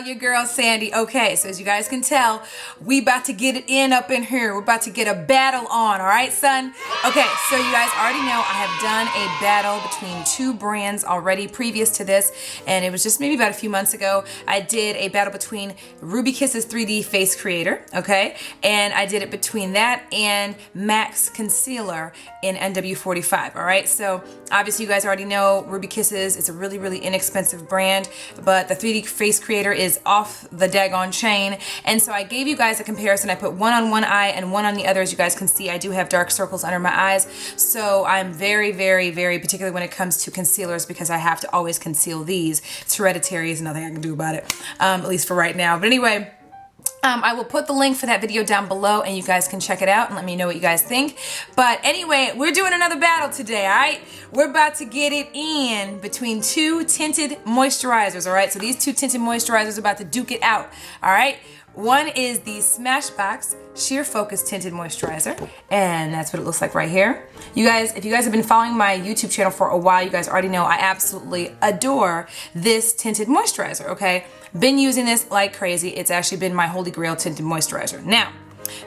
your girl Sandy. Okay, so as you guys can tell, we about to get it in up in here. We're about to get a battle on, all right, son? Okay, so you guys already know I have done a battle between two brands already previous to this, and it was just maybe about a few months ago. I did a battle between Ruby Kiss's 3D Face Creator, okay? And I did it between that and MAC's Concealer in NW45, all right? So obviously you guys already know Ruby Kisses, it's a really, really inexpensive brand, but the 3D Face Creator is off the daggone chain. And so I gave you guys a comparison. I put one on one eye and one on the other. As you guys can see, I do have dark circles under my eyes. So I'm very, very, very particular when it comes to concealers because I have to always conceal these. It's hereditary, there's nothing I can do about it, at least for right now. But anyway, I will put the link for that video down below and you guys can check it out and let me know what you guys think. But anyway, we're doing another battle today, all right? We're about to get it in between two tinted moisturizers, all right? So these two tinted moisturizers are about to duke it out, all right? One is the Smashbox Sheer Focus Tinted Moisturizer, and that's what it looks like right here. You guys, if you guys have been following my YouTube channel for a while, you guys already know I absolutely adore this tinted moisturizer, okay? Been using this like crazy. It's actually been my holy grail tinted moisturizer. Now,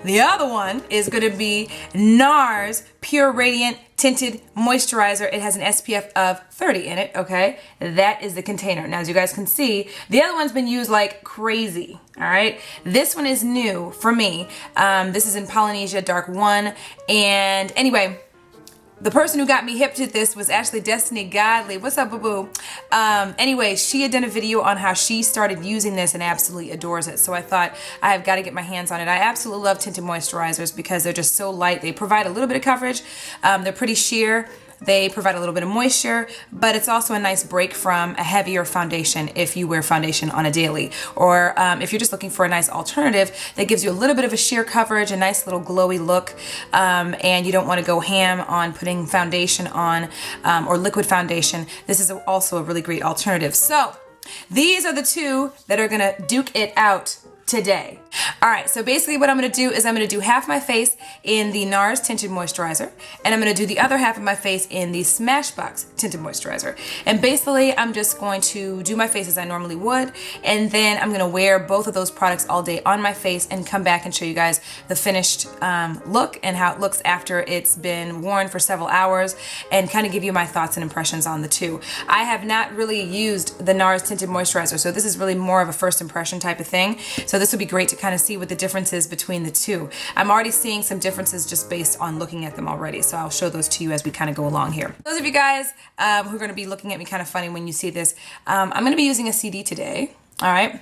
the other one is going to be Nars Pure Radiant Tinted Moisturizer. It has an SPF of 30 in it, okay? That is the container. Now, as you guys can see, the other one's been used like crazy, all right? This one is new for me. This is in Polynesia Dark 1. And anyway, the person who got me hip to this was actually Destiny Godly. What's up, boo-boo? Anyway, she had done a video on how she started using this and absolutely adores it. So I thought I have got to get my hands on it. I absolutely love tinted moisturizers because they're just so light. They provide a little bit of coverage. They're pretty sheer. They provide a little bit of moisture, but it's also a nice break from a heavier foundation if you wear foundation on a daily. Or if you're just looking for a nice alternative that gives you a little bit of a sheer coverage, a nice little glowy look, and you don't want to go ham on putting foundation on or liquid foundation, this is also a really great alternative. So these are the two that are gonna duke it out today. All right, so basically what I'm gonna do is I'm gonna do half my face in the Nars Tinted Moisturizer, and I'm gonna do the other half of my face in the Smashbox Tinted Moisturizer. And basically, I'm just going to do my face as I normally would, and then I'm gonna wear both of those products all day on my face and come back and show you guys the finished look and how it looks after it's been worn for several hours, and kind of give you my thoughts and impressions on the two. I have not really used the Nars Tinted Moisturizer, so this is really more of a first impression type of thing. So this would be great to kind of see what the difference is between the two. I'm already seeing some differences just based on looking at them already, so I'll show those to you as we kind of go along here. Those of you guys who are going to be looking at me kind of funny when you see this, I'm going to be using a CD today, all right?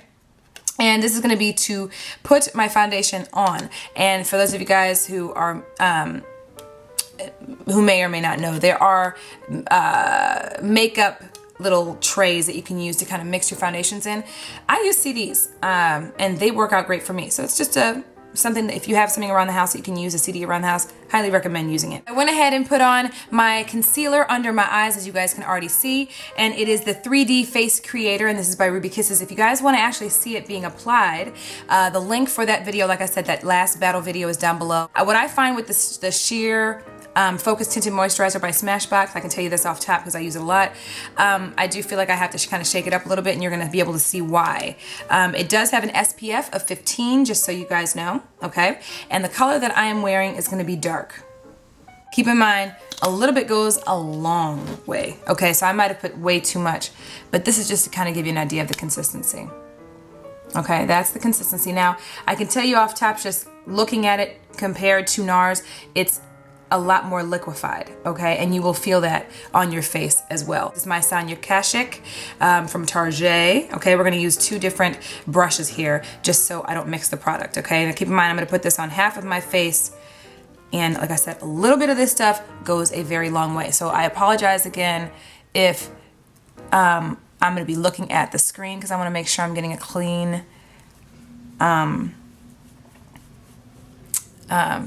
And this is going to be to put my foundation on. And for those of you guys who are who may or may not know, there are makeup little trays that you can use to kind of mix your foundations in. I use CDs and they work out great for me. So it's just something that if you have something around the house that you can use a CD around the house, highly recommend using it. I went ahead and put on my concealer under my eyes, as you guys can already see, and it is the 3D Face Creator, and this is by Ruby Kisses. If you guys want to actually see it being applied, the link for that video, like I said, that last battle video is down below. What I find with the sheer Focus Tinted Moisturizer by Smashbox, I can tell you this off top because I use it a lot. I do feel like I have to kind of shake it up a little bit, and you're going to be able to see why. It does have an SPF of 15, just so you guys know, okay? And the color that I am wearing is going to be dark. Keep in mind, a little bit goes a long way, okay? So I might have put way too much, but this is just to kind of give you an idea of the consistency. Okay, that's the consistency. Now, I can tell you off top, just looking at it compared to Nars, it's a lot more liquefied, okay? And you will feel that on your face as well. This is my Sonia Kashik from Target, okay? We're gonna use two different brushes here just so I don't mix the product, okay? Now keep in mind, I'm gonna put this on half of my face, and like I said, a little bit of this stuff goes a very long way. So I apologize again if I'm gonna be looking at the screen because I wanna make sure I'm getting a clean,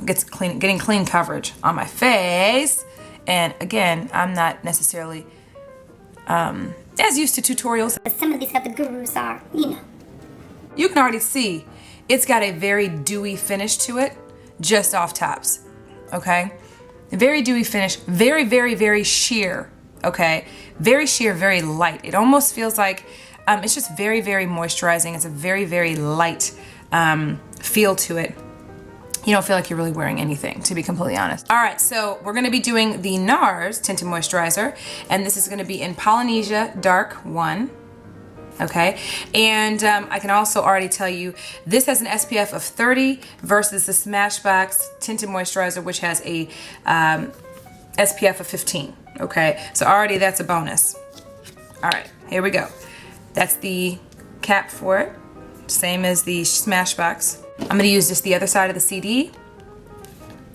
getting clean coverage on my face. And again, I'm not necessarily as used to tutorials. Some of these other gurus are, you know. You can already see it's got a very dewy finish to it just off tops, okay? A very dewy finish, very, very, very sheer, okay? Very sheer, very light. It almost feels like It's just very, very moisturizing. It's a very, very light feel to it. You don't feel like you're really wearing anything, to be completely honest. All right, so we're gonna be doing the Nars Tinted Moisturizer, and this is gonna be in Polynesia Dark 1. Okay, and I can also already tell you this has an SPF of 30 versus the Smashbox Tinted Moisturizer, which has a SPF of 15. Okay, so already that's a bonus. All right, here we go. That's the cap for it, same as the Smashbox. I'm gonna use just the other side of the CD.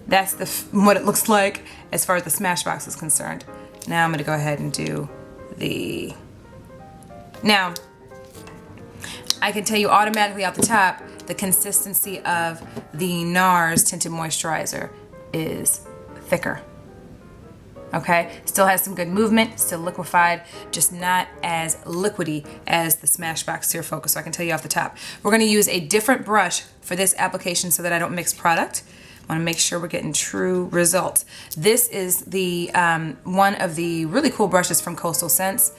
That's what it looks like as far as the Smashbox is concerned. Now I'm gonna go ahead and do the... Now, I can tell you automatically off the top, the consistency of the Nars Tinted Moisturizer is thicker. Okay, still has some good movement, still liquefied, just not as liquidy as the Smashbox Sear Focus. So I can tell you off the top. We're gonna use a different brush for this application so that I don't mix product. I wanna make sure we're getting true results. This is the one of the really cool brushes from Coastal Scents,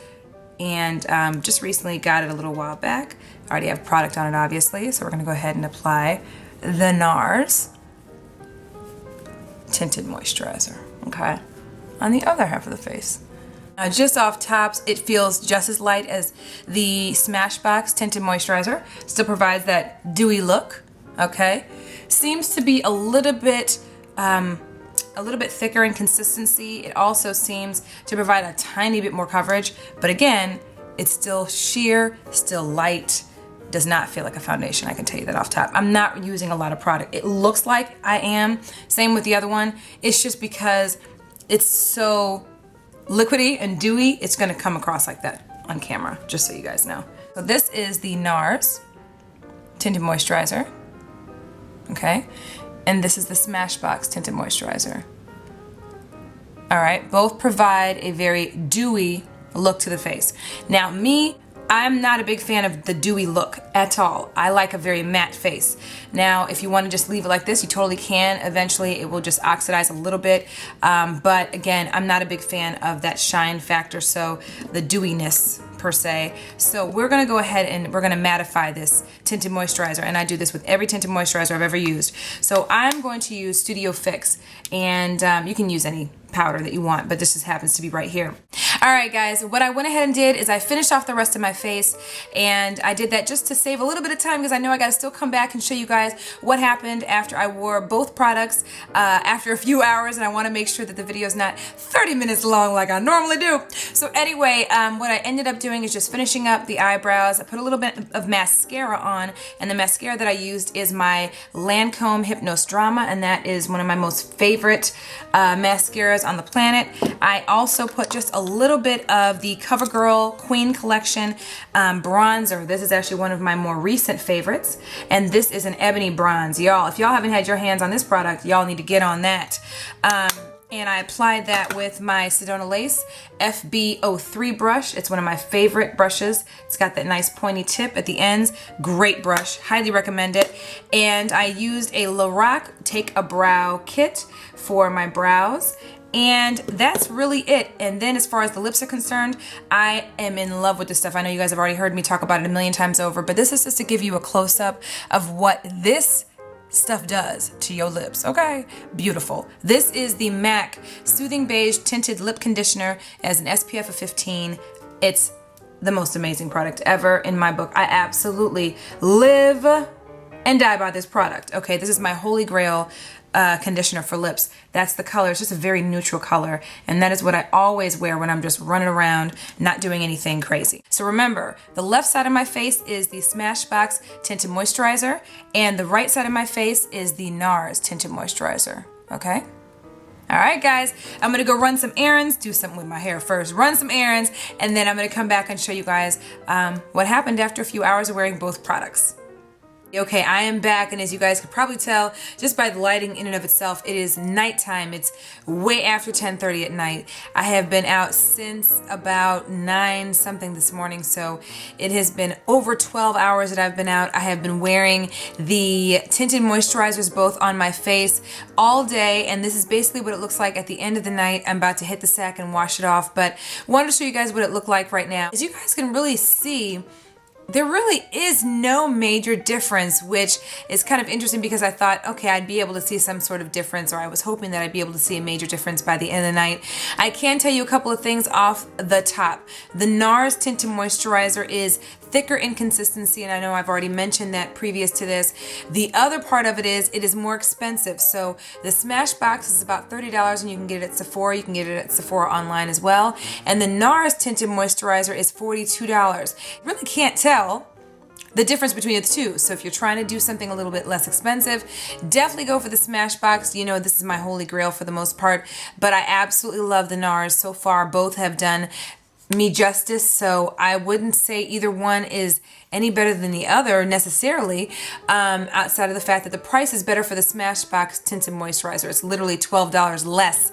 and just recently got it a little while back. I already have product on it, obviously, so we're gonna go ahead and apply the Nars Tinted Moisturizer, okay? On the other half of the face. Now, just off tops, it feels just as light as the Smashbox Tinted Moisturizer. Still provides that dewy look, okay? Seems to be a little bit thicker in consistency. It also seems to provide a tiny bit more coverage, but again, it's still sheer, still light, does not feel like a foundation, I can tell you that off top. I'm not using a lot of product. It looks like I am, same with the other one. It's just because it's so liquidy and dewy, it's gonna come across like that on camera, just so you guys know. So this is the Nars Tinted Moisturizer, okay? And this is the Smashbox Tinted Moisturizer. All right, both provide a very dewy look to the face. Now me, I'm not a big fan of the dewy look at all. I like a very matte face. Now, if you want to just leave it like this, you totally can. Eventually, it will just oxidize a little bit. But again, I'm not a big fan of that shine factor, so the dewiness per se. So we're gonna go ahead and we're gonna mattify this tinted moisturizer, and I do this with every tinted moisturizer I've ever used. So I'm going to use Studio Fix, and you can use any powder that you want, but this just happens to be right here. All right, guys, what I went ahead and did is I finished off the rest of my face, and I did that just to save a little bit of time because I know I gotta still come back and show you guys what happened after I wore both products after a few hours, and I wanna make sure that the video is not 30 minutes long like I normally do. So anyway, what I ended up doing is just finishing up the eyebrows. I put a little bit of mascara on, and the mascara that I used is my Lancome Hypnose Drama, and that is one of my most favorite mascaras on the planet. I also put just a little bit of the CoverGirl Queen Collection bronzer. This is actually one of my more recent favorites, and this is an ebony bronze. Y'all, if y'all haven't had your hands on this product, y'all need to get on that. And I applied that with my Sedona Lace FB03 brush. It's one of my favorite brushes. It's got that nice pointy tip at the ends. Great brush, highly recommend it. And I used a Lorac Take a Brow kit for my brows. And that's really it. And then as far as the lips are concerned, I am in love with this stuff. I know you guys have already heard me talk about it a million times over, but this is just to give you a close-up of what this stuff does to your lips. Okay, beautiful. This is the MAC Soothing Beige Tinted Lip Conditioner as an SPF of 15. It's the most amazing product ever in my book. I absolutely live and die by this product. Okay, this is my holy grail conditioner for lips. That's the color. It's just a very neutral color, and that is what I always wear when I'm just running around not doing anything crazy. So remember, the left side of my face is the Smashbox Tinted Moisturizer, and the right side of my face is the Nars Tinted Moisturizer. Okay? All right, guys, I'm gonna go run some errands, do something with my hair first, run some errands, and then I'm gonna come back and show you guys what happened after a few hours of wearing both products. Okay, I am back, and as you guys could probably tell just by the lighting in and of itself, it is nighttime. It's way after 10:30 at night. I have been out since about 9 something this morning, so it has been over 12 hours that I've been out. I have been wearing the tinted moisturizers both on my face all day, and this is basically what it looks like at the end of the night. I'm about to hit the sack and wash it off, but wanted to show you guys what it looked like right now. As you guys can really see, there really is no major difference, which is kind of interesting because I thought, okay, I'd be able to see some sort of difference, or I was hoping that I'd be able to see a major difference by the end of the night. I can tell you a couple of things off the top. The Nars Tinted Moisturizer is thicker in consistency, and I know I've already mentioned that previous to this. The other part of it is more expensive. So the Smashbox is about $30, and you can get it at Sephora. You can get it at Sephora online as well. And the Nars Tinted Moisturizer is $42. Really can't tell the difference between the two. So if you're trying to do something a little bit less expensive, definitely go for the Smashbox. You know, this is my holy grail for the most part, but I absolutely love the Nars. So far, both have done me justice, so I wouldn't say either one is any better than the other necessarily, outside of the fact that the price is better for the Smashbox Tinted Moisturizer. It's literally $12 less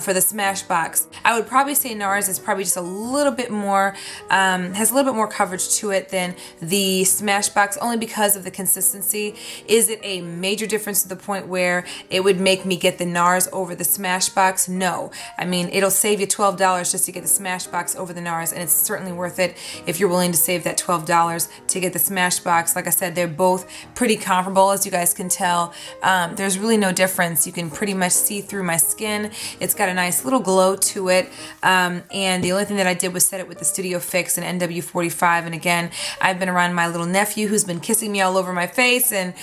for the Smashbox. I would probably say Nars is probably just a little bit more, has a little bit more coverage to it than the Smashbox, only because of the consistency. Is it a major difference to the point where it would make me get the Nars over the Smashbox? No. I mean, it'll save you $12 just to get the Smashbox over the Nars, and it's certainly worth it if you're willing to save that $12 to get the Smashbox. Like I said, they're both pretty comparable, as you guys can tell. There's really no difference. You can pretty much see through my skin. It's got a nice little glow to it, and the only thing that I did was set it with the Studio Fix and NW45. And again, I've been around my little nephew who's been kissing me all over my face, and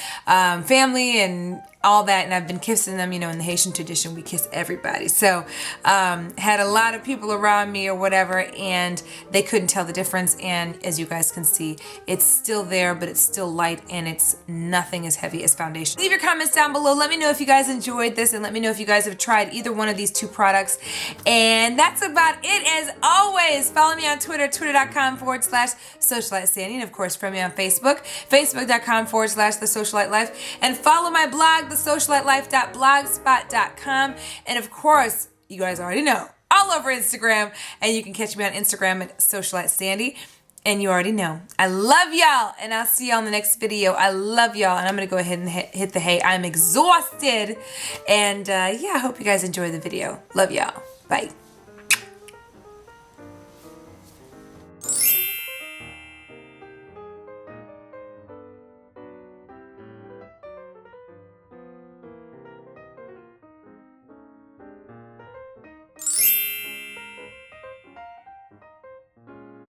family and all that, and I've been kissing them. You know, in the Haitian tradition, we kiss everybody. So had a lot of people around me or whatever, and they couldn't tell the difference. And as you guys can see, it's still there, but it's still light, and it's nothing as heavy as foundation. Leave your comments down below. Let me know if you guys enjoyed this, and let me know if you guys have tried either one of these two products. And that's about it. As always, follow me on Twitter, twitter.com/SocialiteSandy, and of course, friend me on Facebook, facebook.com/TheSocialiteLife, and follow my blog, TheSocialiteLife.blogspot.com, and of course, you guys already know, all over Instagram, and you can catch me on Instagram at SocialiteSandy, and you already know, I love y'all, and I'll see y'all in the next video. I love y'all, and I'm going to go ahead and hit the hay. I'm exhausted, and yeah, I hope you guys enjoyed the video. Love y'all. Bye.